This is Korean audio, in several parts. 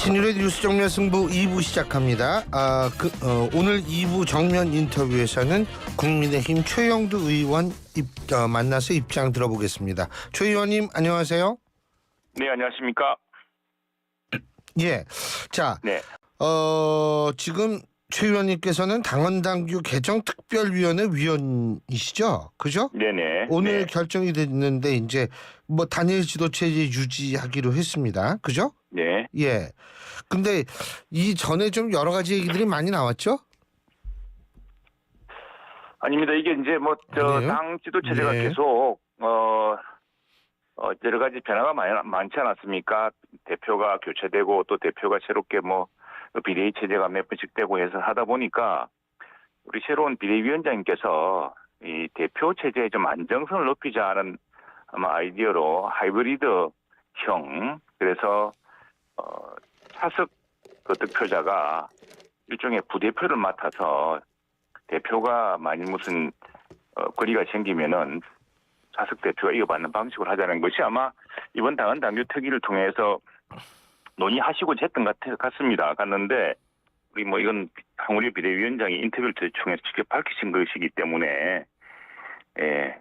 신율의 뉴스 정면 승부 2부 시작합니다. 오늘 2부 정면 인터뷰에서는 국민의힘 최영두 의원 만나서 입장 들어보겠습니다. 최 의원님 안녕하세요. 네, 안녕하십니까? 예. 자, 네. 지금 최 의원님께서는 당헌당규 개정특별위원회 위원이시죠? 그죠? 네네. 오늘 네. 결정이 됐는데 이제 뭐 단일 지도체제 유지하기로 했습니다. 그죠? 네. 예. 근데 이 전에 좀 여러 가지 얘기들이 많이 나왔죠? 아닙니다. 이게 이제 아니에요? 당 지도체제가 예. 계속 여러 가지 변화가 많지 않았습니까? 대표가 교체되고 또 대표가 새롭게 비대위 체제가 몇 번씩 되고 해서 하다 보니까 우리 새로운 비대위원장님께서 이 대표 체제의 좀 안정성을 높이자는 아마 아이디어로 하이브리드형, 그래서 차석 득표자가 일종의 부대표를 맡아서 대표가 만일 무슨 거리가 생기면은 차석 대표가 이어받는 방식으로 하자는 것이 아마 이번 당헌 당규 특위를 통해서 논의하시고 했던 것 같습니다. 갔는데 우리 이건 황우리 비대위원장이 인터뷰를 통해서 직접 밝히신 것이기 때문에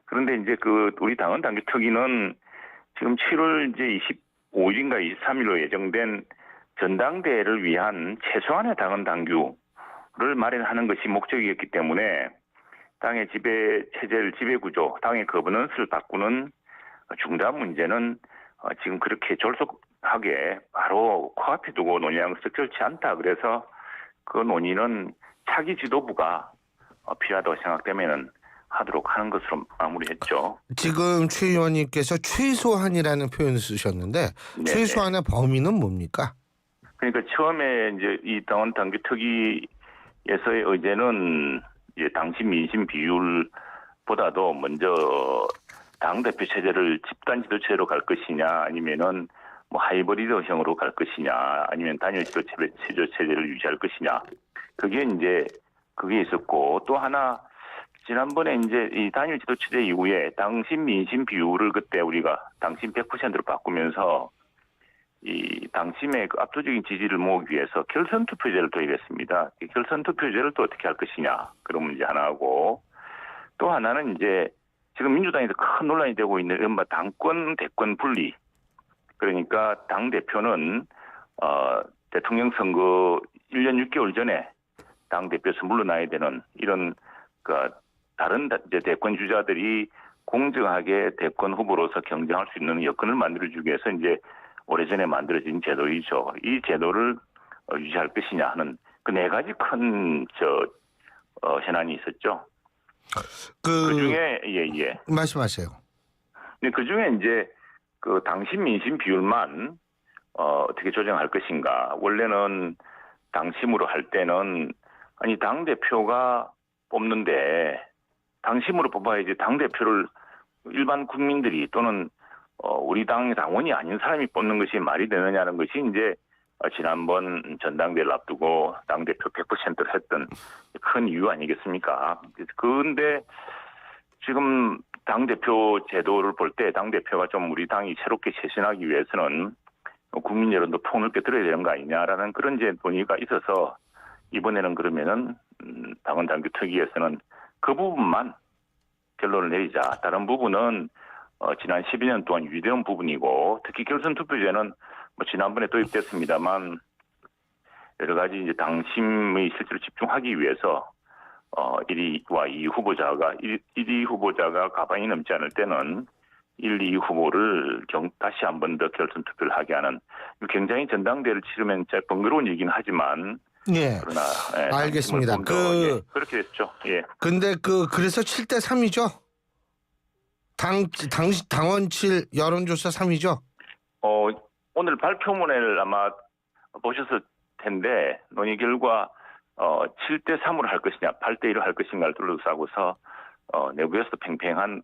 그런데 이제 우리 당헌 당규 특위는 지금 7월 이제 25일인가 23일로 예정된 전당대회를 위한 최소한의 당헌 당규를 마련하는 것이 목적이었기 때문에 당의 지배 구조, 당의 거버넌스를 바꾸는 중대한 문제는 지금 그렇게 졸속하게 바로 코앞에 두고 논의하는 것은 적절치 않다. 그래서 그 논의는 차기 지도부가 필요하다고 생각되면은 하도록 하는 것으로 마무리했죠. 지금 최 의원님께서 최소한이라는 표현을 쓰셨는데 네네. 최소한의 범위는 뭡니까? 그러니까 처음에 이제 이 당헌 당규 특위에서의 의제는 이제 당심 민심 비율보다도 먼저 당 대표 체제를 집단 지도체제로 갈 것이냐, 아니면은 하이브리드형으로 갈 것이냐, 아니면 단일 지도체제를 유지할 것이냐. 그게 있었고, 또 하나 지난번에 이제 이 단일 지도체제 이후에 당심 민심 비율을 그때 우리가 당심 100%로 바꾸면서 이 당심의 그 압도적인 지지를 모으기 위해서 결선 투표제를 도입했습니다. 이 결선 투표제를 또 어떻게 할 것이냐, 그런 문제 하나하고, 또 하나는 이제 지금 민주당에서 큰 논란이 되고 있는 이른바 당권 대권 분리. 그러니까 당 대표는 대통령 선거 1년 6개월 전에 당 대표에서 물러나야 되는 이런 다른 이제 대권 주자들이 공정하게 대권 후보로서 경쟁할 수 있는 여건을 만들어주기 위해서 이제 오래전에 만들어진 제도이죠. 이 제도를 유지할 것이냐 하는 그 네 가지 큰 현안이 있었죠. 그 중에 예. 말씀하세요. 근데 그 중에 이제 당심 민심 비율만 어떻게 조정할 것인가. 원래는 당심으로 할 때는 당 대표가 뽑는데 당심으로 뽑아야지 당 대표를 일반 국민들이 또는 우리 당 당원이 아닌 사람이 뽑는 것이 말이 되느냐는 것이 이제 지난번 전당대회를 앞두고 당대표 100%를 했던 큰 이유 아니겠습니까? 그런데 지금 당대표 제도를 볼 때 당대표가 좀 우리 당이 새롭게 쇄신하기 위해서는 국민 여론도 폭넓게 들어야 되는 거 아니냐라는 그런 이제 논의가 있어서 이번에는 그러면은 당헌 당규 특위에서는 그 부분만 결론을 내리자. 다른 부분은 지난 12년 동안 유지된 부분이고, 특히 결선 투표제는 지난번에 도입됐습니다만 여러 가지 이제 당심의 실제로 집중하기 위해서 1위와 2위 후보자가 1위 후보자가 가방이 넘지 않을 때는 1, 2위 후보를 다시 한 번 더 결선 투표를 하게 하는, 굉장히 전당대회를 치르면 진짜 번거로운 얘기는 하지만 예. 그러나 알겠습니다. 그렇게 됐죠. 예. 근데 그래서 7대 3이죠? 당원칠 여론조사 3위죠? 오늘 발표문을 아마 보셨을 텐데 논의 결과 7대 3으로 할 것이냐, 8대 1로 할 것인가를 둘러싸고서 내부에서 팽팽한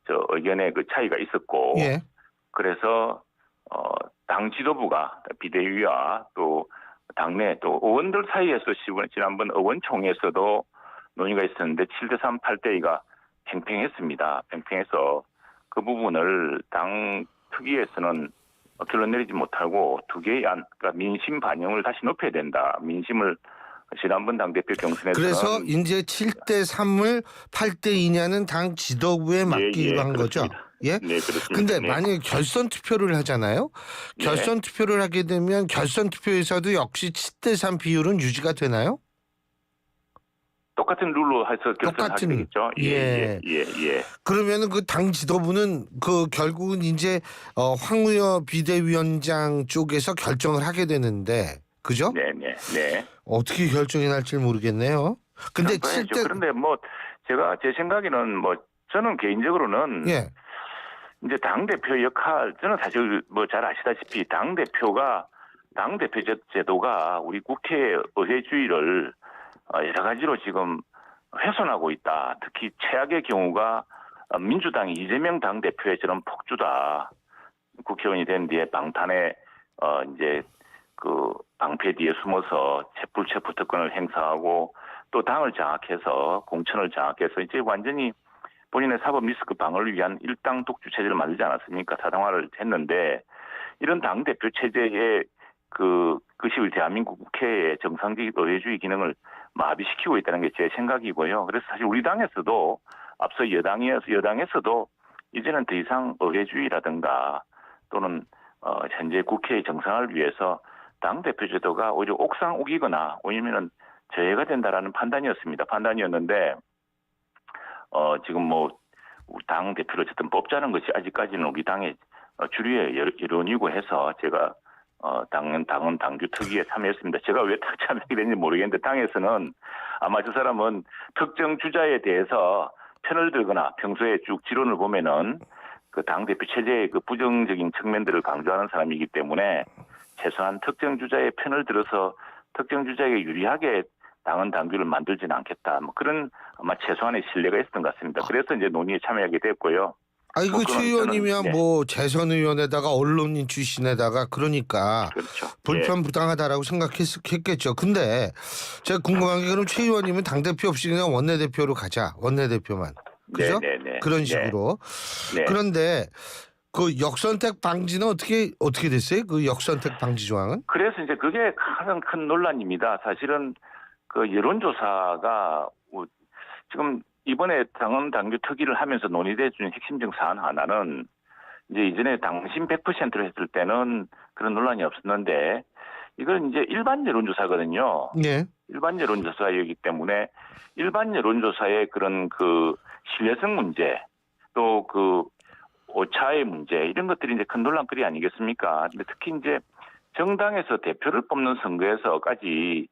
의견의 그 차이가 있었고, 예. 그래서 당 지도부가 비대위와 또 당내 또 의원들 사이에서 지난번 의원총회에서도 논의가 있었는데 7대 3, 8대 2가 팽팽했습니다. 팽팽해서 그 부분을 당 특위에서는 결론 내리지 못하고 두 개의 안, 그러니까 민심 반영을 다시 높여야 된다. 민심을 지난번 당대표 경선에서는 그래서 이제 7대 3을 8대 2냐는 당 지도부에 맡기로 한 거죠. 그렇습니다. 예? 네, 그렇습니다. 근데 네. 만약에 결선 투표를 하잖아요. 결선 투표를 하게 되면 결선 투표에서도 역시 7대 3 비율은 유지가 되나요? 똑같은 룰로 해서 결선을 하게 똑같은, 되겠죠. 예. 예. 그러면은 그 당 지도부는 그 결국은 이제 황우여 비대위원장 쪽에서 결정을 하게 되는데, 그죠? 네. 어떻게 결정이 날지 모르겠네요. 근데 7대 그런데 뭐 제가 제 생각에는 뭐 저는 개인적으로는 예. 이제 당 대표 역할 저는 사실 뭐 잘 아시다시피 당 대표가 당 대표 제도가 우리 국회 의회주의를 여러 가지로 지금 훼손하고 있다. 특히 최악의 경우가 민주당이 이재명 당 대표처럼 폭주다. 국회의원이 된 뒤에 방탄에 이제 그 방패 뒤에 숨어서 불체포 특권을 행사하고 또 당을 장악해서 공천을 장악해서 이제 완전히 본인의 사법 리스크 방어를 위한 일당 독주 체제를 만들지 않았습니까? 사당화를 했는데 이런 당 대표 체제의 그것이 우리 대한민국 국회의 정상적인 의회주의 기능을 마비시키고 있다는 게 제 생각이고요. 그래서 사실 우리 당에서도 앞서 여당에서도 이제는 더 이상 의회주의라든가 또는 현재 국회의 정상화를 위해서 당 대표 제도가 오히려 옥상 옥이거나 아니면은 저해가 된다라는 판단이었는데 지금 뭐 당 대표를 어쨌든 뽑자는 것이 아직까지는 우리 당의 주류의 여론이고 해서 제가 당은 당규 특위에 참여했습니다. 제가 왜 참여하게 됐는지 모르겠는데 당에서는 아마 저 사람은 특정 주자에 대해서 편을 들거나 평소에 쭉 지론을 보면은 그 당대표 체제의 그 부정적인 측면들을 강조하는 사람이기 때문에 최소한 특정 주자의 편을 들어서 특정 주자에게 유리하게 당은 당규를 만들지는 않겠다. 뭐 그런 아마 최소한의 신뢰가 있었던 것 같습니다. 그래서 이제 논의에 참여하게 됐고요. 아니 그 최 의원님이야 네. 뭐 재선 의원에다가 언론인 출신에다가 그러니까 그렇죠. 불편부당하다라고 생각했겠죠. 근데 제가 궁금한 게 그럼 최 의원님은 당 대표 없이 그냥 원내대표로 가자. 원내대표만. 그죠? 네. 그런 식으로. 네. 그런데 그 역선택 방지는 어떻게 됐어요? 그 역선택 방지 조항은? 그래서 이제 그게 가장 큰 논란입니다. 사실은 그 여론조사가 지금 이번에 당원 당규 특위를 하면서 논의돼 준 핵심적 사안 하나는 이제 이전에 당신 100%로 했을 때는 그런 논란이 없었는데 이건 이제 일반 여론조사거든요. 네. 일반 여론조사이기 때문에 일반 여론조사의 그런 그 신뢰성 문제 또 그 오차의 문제 이런 것들이 이제 큰 논란거리 아니겠습니까? 근데 특히 이제 정당에서 대표를 뽑는 선거에서까지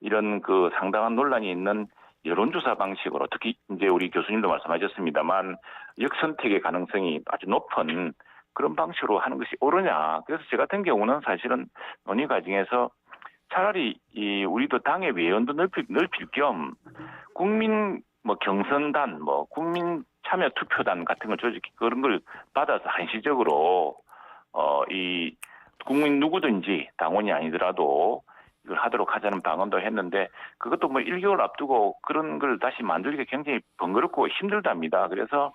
이런 그 상당한 논란이 있는 여론조사 방식으로 특히 이제 우리 교수님도 말씀하셨습니다만 역선택의 가능성이 아주 높은 그런 방식으로 하는 것이 옳으냐. 그래서 저 같은 경우는 사실은 논의 과정에서 차라리 우리도 당의 외연도 넓힐 겸 국민 뭐 경선단 뭐 국민 참여 투표단 같은 걸 조직해 그런 걸 받아서 한시적으로 이 국민 누구든지 당원이 아니더라도 이걸 하도록 하자는 방안도 했는데 그것도 뭐 1개월 앞두고 그런 걸 다시 만들기가 굉장히 번거롭고 힘들답니다. 그래서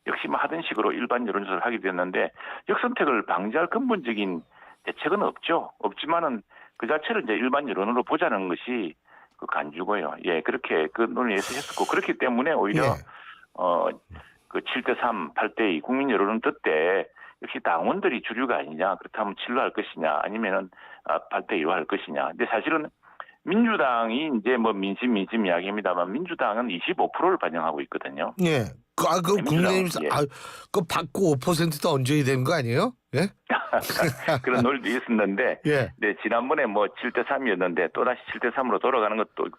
역시 뭐 하던 식으로 일반 여론조사를 하게 됐는데 역선택을 방지할 근본적인 대책은 없지만은 그 자체를 이제 일반 여론으로 보자는 것이 그 간주고요. 예, 그렇게 그 논의에서 했었고 그렇기 때문에 오히려 그 7대3, 8대2 국민 여론은 그때 역시 당원들이 주류가 아니냐. 그렇다면 7로 할 것이냐 아니면은 8대2로 할 것이냐. 근데 사실은 민주당이 이제 뭐 민심 이야기입니다만 민주당은 25%를 반영하고 있거든요. 예. 그 국민의힘 예. 그 받고 5%도 얹어야 되는 거 아니에요? 예? 그런 논의도 있었는데, 예. 네, 지난번에 뭐 7대3이었는데 또다시 7대3으로 돌아가는 것도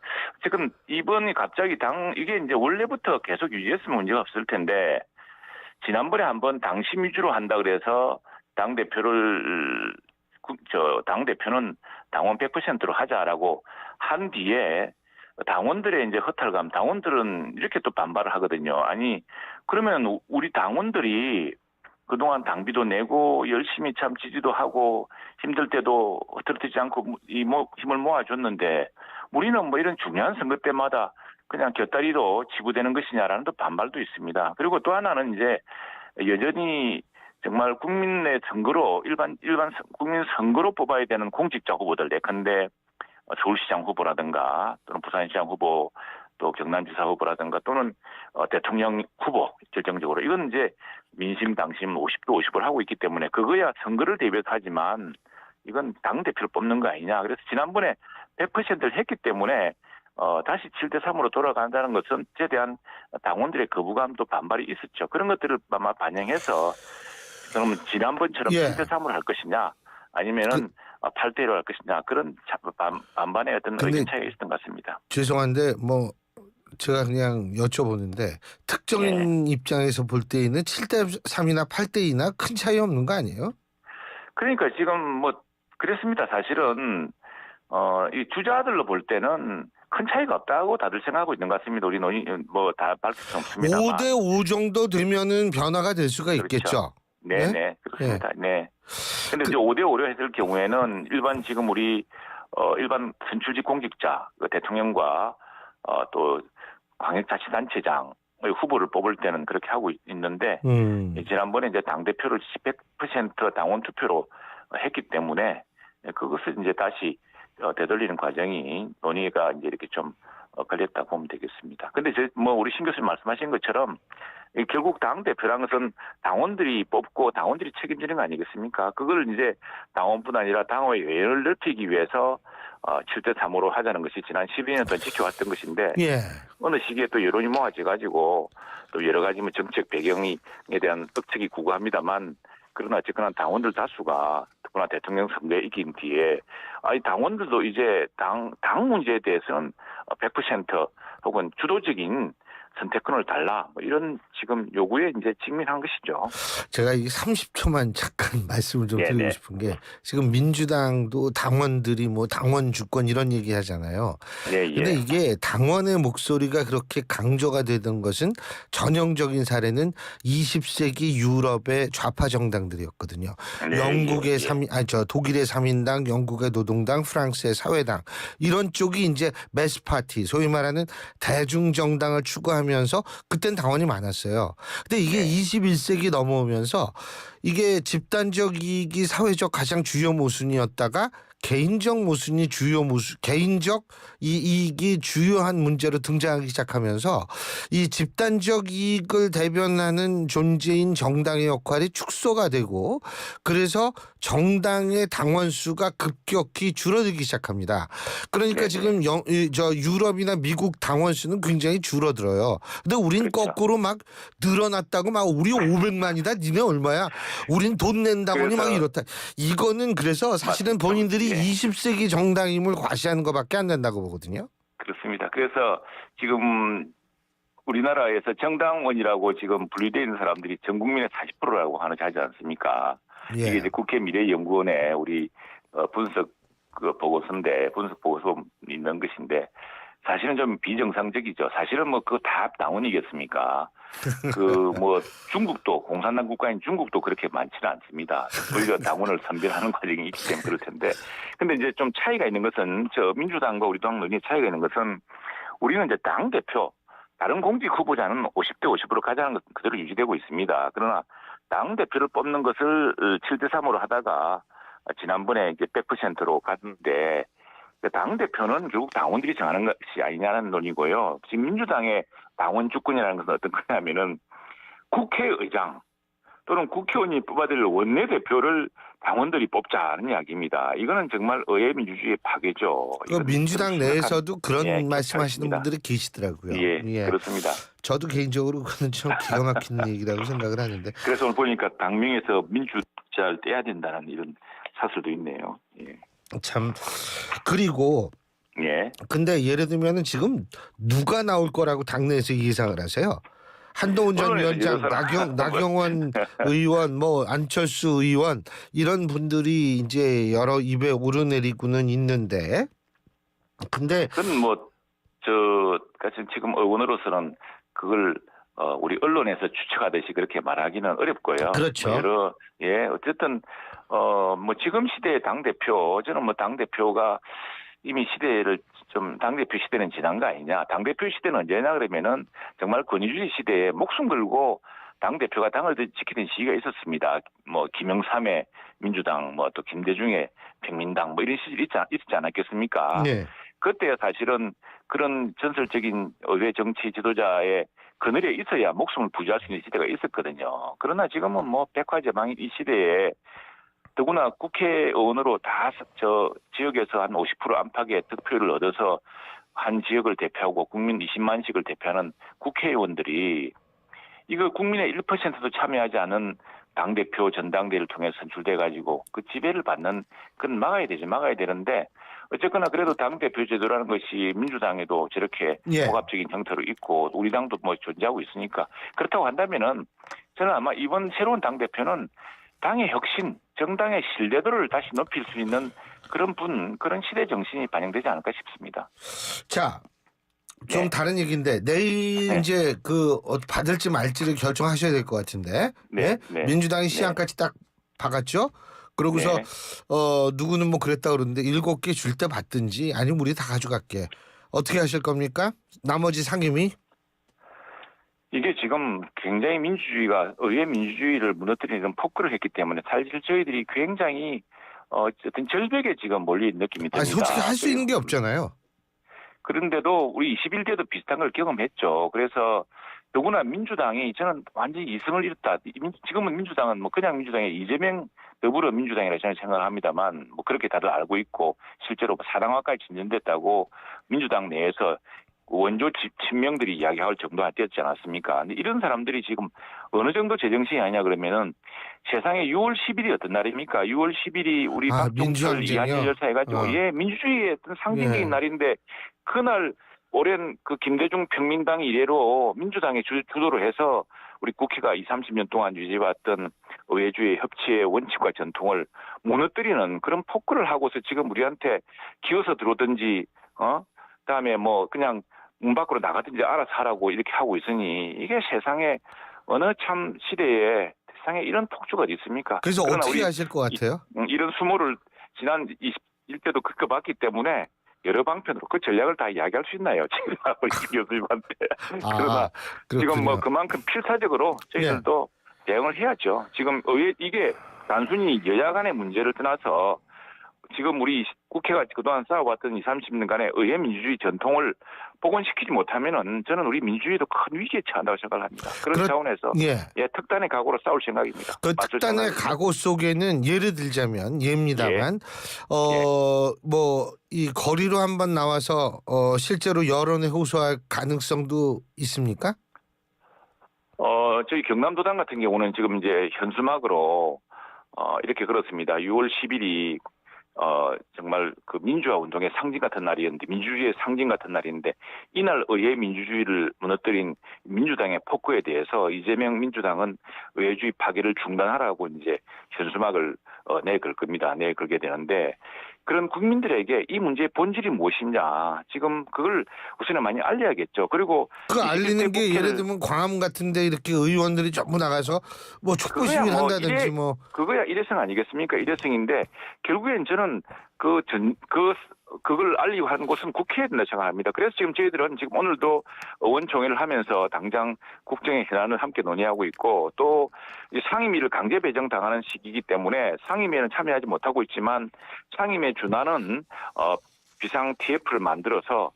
지금 이번이 갑자기 이게 이제 원래부터 계속 유지했으면 문제가 없을 텐데 지난번에 한번 당심 위주로 한다 그래서 당대표는 당원 100%로 하자라고 한 뒤에 당원들의 이제 허탈감, 당원들은 이렇게 또 반발을 하거든요. 아니, 그러면 우리 당원들이 그동안 당비도 내고 열심히 참 지지도 하고 힘들 때도 흐트러지지 않고 힘을 모아줬는데 우리는 뭐 이런 중요한 선거 때마다 그냥 곁다리로 지부되는 것이냐라는 또 반발도 있습니다. 그리고 또 하나는 이제 여전히 정말 국민의 선거로 일반 국민 선거로 뽑아야 되는 공직자 후보들 예컨대 서울시장 후보라든가 또는 부산시장 후보 또 경남지사 후보라든가 또는 대통령 후보 결정적으로 이건 이제 민심 당심 50도 50을 하고 있기 때문에 그거야 선거를 대비해서 하지만 이건 당 대표를 뽑는 거 아니냐. 그래서 지난번에 100%를 했기 때문에 다시 7대 3으로 돌아간다는 것은 에 대한 당원들의 거부감도 반발이 있었죠. 그런 것들을 아마 반영해서 그러면 지난번처럼 예. 7대 3으로 할 것이냐 아니면은 8대 1로 할 것이냐 그런 반반의 어떤 의견 차이가 있었던 것 같습니다. 죄송한데 뭐 제가 그냥 여쭤보는데 특정인 입장에서 볼 때에는 7대 3이나 8대 2나 큰 차이 없는 거 아니에요? 그러니까 지금 뭐 그랬습니다. 사실은 이 주자들로 볼 때는 큰 차이가 없다고 다들 생각하고 있는 것 같습니다. 우리 논의 뭐 다 밝힐 수 없습니다만. 5대 5 정도 되면은 변화가 될 수가 그렇죠. 있겠죠. 네, 네? 그렇습니다. 네. 근데 이제 5대 5로 했을 경우에는 일반 지금 우리 일반 선출직 공직자 대통령과 또 광역자치단체장 후보를 뽑을 때는 그렇게 하고 있는데 지난번에 이제 당 대표를 100% 당원 투표로 했기 때문에 그것을 이제 다시 되돌리는 과정이 논의가 이제 이렇게 좀 걸렸다 보면 되겠습니다. 근데 뭐 우리 신 교수님 말씀하신 것처럼 결국 당 대표라는 것은 당원들이 뽑고 당원들이 책임지는 거 아니겠습니까? 그걸 이제 당원뿐 아니라 당의 외연을 넓히기 위해서 7대 3으로 하자는 것이 지난 12년 동안 지켜왔던 것인데 예. 어느 시기에 또 여론이 모아져 가지고 또 여러 가지 뭐 정책 배경에 대한 억측이 구구합니다만 그러나 어쨌거나 당원들 다수가 특히나 대통령 선거에 이긴 뒤에 아니 당원들도 이제 당 문제에 대해서는 100% 혹은 주도적인 선택권을 달라 뭐 이런 지금 요구에 이제 직면한 것이죠. 제가 이 30초만 잠깐 말씀을 좀 드리고 네네. 싶은 게 지금 민주당도 당원들이 뭐 당원 주권 이런 얘기 하잖아요. 예, 근데 예. 이게 당원의 목소리가 그렇게 강조가 되던 것은 전형적인 사례는 20세기 유럽의 좌파 정당들이었거든요. 네, 영국의 예. 독일의 3인당, 영국의 노동당, 프랑스의 사회당 이런 쪽이 이제 매스 파티, 소위 말하는 대중 정당을 추구하면서 그땐 당원이 많았어요. 근데 이게 21세기 넘어오면서 이게 집단적 이익이 사회적 가장 주요 모순이었다가 개인적 모순이 개인적 이익이 주요한 문제로 등장하기 시작하면서 이 집단적 이익을 대변하는 존재인 정당의 역할이 축소가 되고 그래서 정당의 당원 수가 급격히 줄어들기 시작합니다. 그러니까 네네. 지금 유럽이나 미국 당원 수는 굉장히 줄어들어요. 근데 우린 그렇죠. 거꾸로 막 늘어났다고 막 우리 500만이다 니네 얼마야? 우린 돈 낸다고니 막 이렇다. 이거는 그래서 사실은 맞습니다. 본인들이 예. 20세기 정당임을 과시하는 것밖에 안 된다고 보거든요. 그렇습니다. 그래서 지금 우리나라에서 정당원이라고 지금 분류되어 있는 사람들이 전 국민의 40%라고 하지 않습니까? 예. 이게 이제 국회 미래연구원의 우리 분석 보고서인데 분석 보고서 있는 것인데 사실은 좀 비정상적이죠. 사실은 뭐 그거 다 당원이겠습니까? 그 뭐 중국도 공산당 국가인 중국도 그렇게 많지는 않습니다. 오히려 당원을 선별하는 과정이 있기 때문에 그럴 텐데. 근데 이제 좀 차이가 있는 것은 저 민주당과 우리 당 논의의 차이가 있는 것은 우리는 이제 당 대표 다른 공직 후보자는 50대 50으로 가자는 것은 그대로 유지되고 있습니다. 그러나 당 대표를 뽑는 것을 7대 3으로 하다가 지난번에 이제 100%로 갔는데 당 대표는 결국 당원들이 정하는 것이 아니냐는 논의고요. 지금 민주당의 당원 주권이라는 것은 어떤 거냐면은 국회의장 또는 국회의원이 뽑아들 원내대표를 당원들이 뽑자는 이야기입니다. 이거는 정말 의회 민주주의의 파괴죠. 그 민주당 내에서도 그런 말씀하시는 괜찮습니다. 분들이 계시더라고요. 예, 그렇습니다. 저도 개인적으로 그거는 좀 기가 막힌 얘기라고 생각을 하는데. 그래서 오늘 보니까 당명에서 민주자를 떼야 된다는 이런 사설도 있네요. 예. 참 그리고 예. 근데 예를 들면은 지금 누가 나올 거라고 당내에서 예상을 하세요? 한동훈 전 위원장, 나경원 의원, 뭐 안철수 의원 이런 분들이 이제 여러 입에 오르내리고는 있는데, 근데 그건 뭐 같이 지금 의원으로서는 그걸 우리 언론에서 추측하듯이 그렇게 말하기는 어렵고요. 그렇죠. 어쨌든 뭐 지금 시대의 당 대표 저는 뭐 당 대표가 이미 시대를 좀 당대표 시대는 지난 거 아니냐. 당대표 시대는 언제냐 그러면은 정말 권위주의 시대에 목숨 걸고 당 대표가 당을 지키던 시기가 있었습니다. 뭐 김영삼의 민주당, 뭐 또 김대중의 백민당, 뭐 이런 시절이 있지 않았겠습니까? 네. 그때 사실은 그런 전설적인 의회 정치 지도자의 그늘에 있어야 목숨을 부지할 수 있는 시대가 있었거든요. 그러나 지금은 뭐 백화제방인 이 시대에 더구나 국회의원으로 다 저 지역에서 한 50% 안팎의 득표를 얻어서 한 지역을 대표하고 국민 20만씩을 대표하는 국회의원들이 이거 국민의 1%도 참여하지 않은 당대표 전당대회를 통해 선출돼가지고 그 지배를 받는 그건 막아야 되는데 어쨌거나 그래도 당대표 제도라는 것이 민주당에도 저렇게 예. 복합적인 형태로 있고 우리 당도 뭐 존재하고 있으니까 그렇다고 한다면은 저는 아마 이번 새로운 당대표는 당의 혁신, 정당의 신뢰도를 다시 높일 수 있는 그런 시대 정신이 반영되지 않을까 싶습니다. 자, 좀 네. 다른 얘기인데 내일 네. 이제 받을지 말지를 결정하셔야 될 것 같은데. 네. 네. 민주당이 네. 시안까지 딱 박았죠. 그러고서 네. 누구는 뭐 그랬다 그러는데 7개 줄 때 받든지 아니면 우리 다 가져갈게. 어떻게 하실 겁니까? 나머지 상임위? 이게 지금 굉장히 의회 민주주의를 무너뜨리는 폭거를 했기 때문에 사실 저희들이 굉장히 어떤 절벽에 지금 몰린 느낌이 듭니다. 아니, 솔직히 할 수 있는 게 없잖아요. 그런데도 우리 21대도 비슷한 걸 경험했죠. 그래서 더구나 민주당이 저는 완전히 이승을 잃었다. 지금은 민주당은 뭐 그냥 민주당의 이재명 더불어민주당이라 저는 생각을 합니다만 뭐 그렇게 다들 알고 있고 실제로 사당화까지 진전됐다고 민주당 내에서 원조 친명들이 이야기할 정도가 되었지 않았습니까? 근데 이런 사람들이 지금 어느 정도 제정신이 아니냐 그러면은 세상에 6월 10일이 어떤 날입니까? 6월 10일이 우리 박종철 이한열 열사 해가지고 민주주의의 어떤 상징적인 날인데 그날 오랜 그 김대중 평민당 이래로 민주당이 주도를 해서 우리 국회가 20, 30년 동안 유지해왔던 의회주의 협치의 원칙과 전통을 무너뜨리는 그런 폭거를 하고서 지금 우리한테 기어서 들어오든지 그다음에 뭐 그냥 문 밖으로 나가든지 알아서 하라고 이렇게 하고 있으니 이게 세상에 어느 참 시대에 세상에 이런 폭주가 어디 있습니까? 그래서 어떻게 하실 것 같아요? 이런 수모를 지난 21대도 겪어봤기 때문에 여러 방편으로 그 전략을 다 이야기할 수 있나요? 지금 교수님한테. 그러나 지금 뭐 그만큼 필사적으로 저희들도 대응을 해야죠. 지금 이게 단순히 여야 간의 문제를 떠나서 지금 우리 국회가 그동안 쌓아왔던 20, 30년간의 의회 민주주의 전통을 복원시키지 못하면은 저는 우리 민주주의도 큰 위기에 처한다고 생각을 합니다. 그런 차원에서 특단의 각오로 싸울 생각입니다. 그 특단의 각오 속에는 예를 들자면 예입니다만 뭐 이 거리로 한번 나와서 실제로 여론에 호소할 가능성도 있습니까? 저희 경남도당 같은 경우는 지금 이제 현수막으로 이렇게 그렇습니다. 6월 10일이 정말 그 민주화 운동의 상징 같은 날이었는데 민주주의의 상징 같은 날인데 이날 의회 민주주의를 무너뜨린 민주당의 폭거에 대해서 이재명 민주당은 의회주의 파괴를 중단하라고 이제 현수막을 내걸 겁니다. 내걸게 되는데 그런 국민들에게 이 문제의 본질이 무엇이냐 지금 그걸 우선은 많이 알려야겠죠. 그리고 그 알리는 게 예를 들면 광화문 같은데 이렇게 의원들이 전부 나가서 뭐 촛불 시위를 한다든지 뭐 그거야 일회성 아니겠습니까? 일회성인데 결국엔 저는 그걸 알리고 하는 곳은 국회에 된다 생각합니다. 그래서 지금 저희들은 지금 오늘도 의원총회를 하면서 당장 국정의 현안을 함께 논의하고 있고 또 상임위를 강제 배정당하는 시기이기 때문에 상임위에는 참여하지 못하고 있지만 상임위에 준하는 비상 TF를 만들어서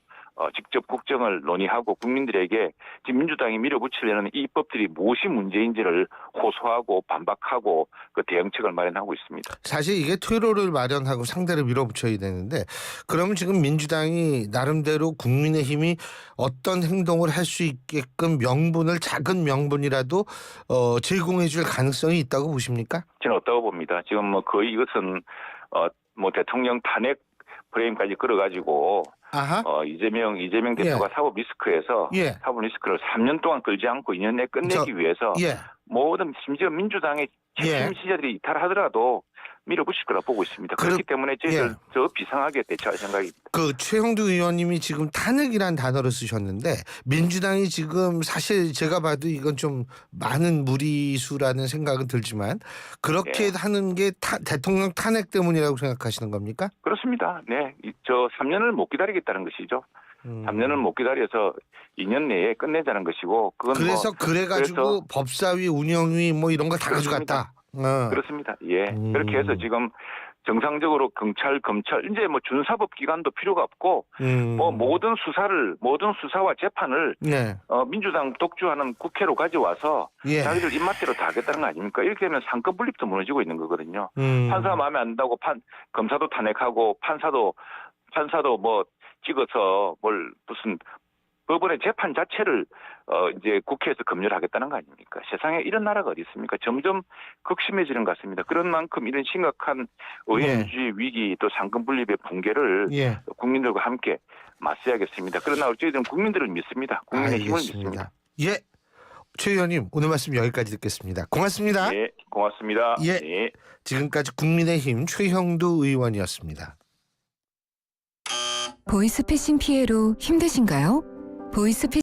직접 국정을 논의하고 국민들에게 지금 민주당이 밀어붙이려는 이 입법들이 무엇이 문제인지를 호소하고 반박하고 그 대응책을 마련하고 있습니다. 사실 이게 퇴로를 마련하고 상대를 밀어붙여야 되는데 그러면 지금 민주당이 나름대로 국민의힘이 어떤 행동을 할 수 있게끔 작은 명분이라도 제공해 줄 가능성이 있다고 보십니까? 저는 없다고 봅니다. 지금 뭐 거의 이것은 뭐 대통령 탄핵 프레임까지 끌어가지고 이재명 대표가 사법 리스크에서 사법 리스크를 3년 동안 끌지 않고 2년 내에 끝내기 위해서 모든 심지어 민주당의 핵심 지지자들이 이탈하더라도 밀어붙일 거라 보고 있습니다. 그렇- 그렇기 때문에 저희들 예. 저 비상하게 대처할 생각입니다. 그 최형두 의원님이 지금 탄핵이란 단어를 쓰셨는데 민주당이 지금 사실 제가 봐도 이건 좀 많은 무리수라는 생각은 들지만 그렇게 예. 하는 게 대통령 탄핵 때문이라고 생각하시는 겁니까? 그렇습니다. 네, 저 3년을 못 기다리겠다는 것이죠. 3년을 못 기다려서 2년 내에 끝내자는 것이고 그건 그래서 뭐 그래가지고 그래서- 법사위, 운영위 뭐 이런 걸 다 그렇습니다. 가져갔다. 그렇습니다. 예, 그렇게 해서 지금 정상적으로 경찰, 검찰 이제 뭐 준사법 기관도 필요가 없고 뭐 모든 수사와 재판을 네. 민주당 독주하는 국회로 가져와서 예. 자기들 입맛대로 다 하겠다는 거 아닙니까? 이렇게 되면 상권 분립도 무너지고 있는 거거든요. 음. 판사 마음에 안 든다고 검사도 탄핵하고 판사도 뭐 찍어서 뭘 무슨 법원의 재판 자체를 이제 국회에서 검열하겠다는 거 아닙니까? 세상에 이런 나라가 어디 있습니까? 점점 극심해지는 것 같습니다. 그런 만큼 이런 심각한 의회민주주의 위기 또 상권 분립의 붕괴를 예. 국민들과 함께 맞서야겠습니다. 그러나 저희들은 국민들을 믿습니다. 국민의 힘을 믿습니다. 예. 최 의원님 오늘 말씀 여기까지 듣겠습니다. 고맙습니다. 네, 고맙습니다. 예. 네. 지금까지 국민의힘 최형두 의원이었습니다. 보이스피싱 피해로 힘드신가요? 보이스피싱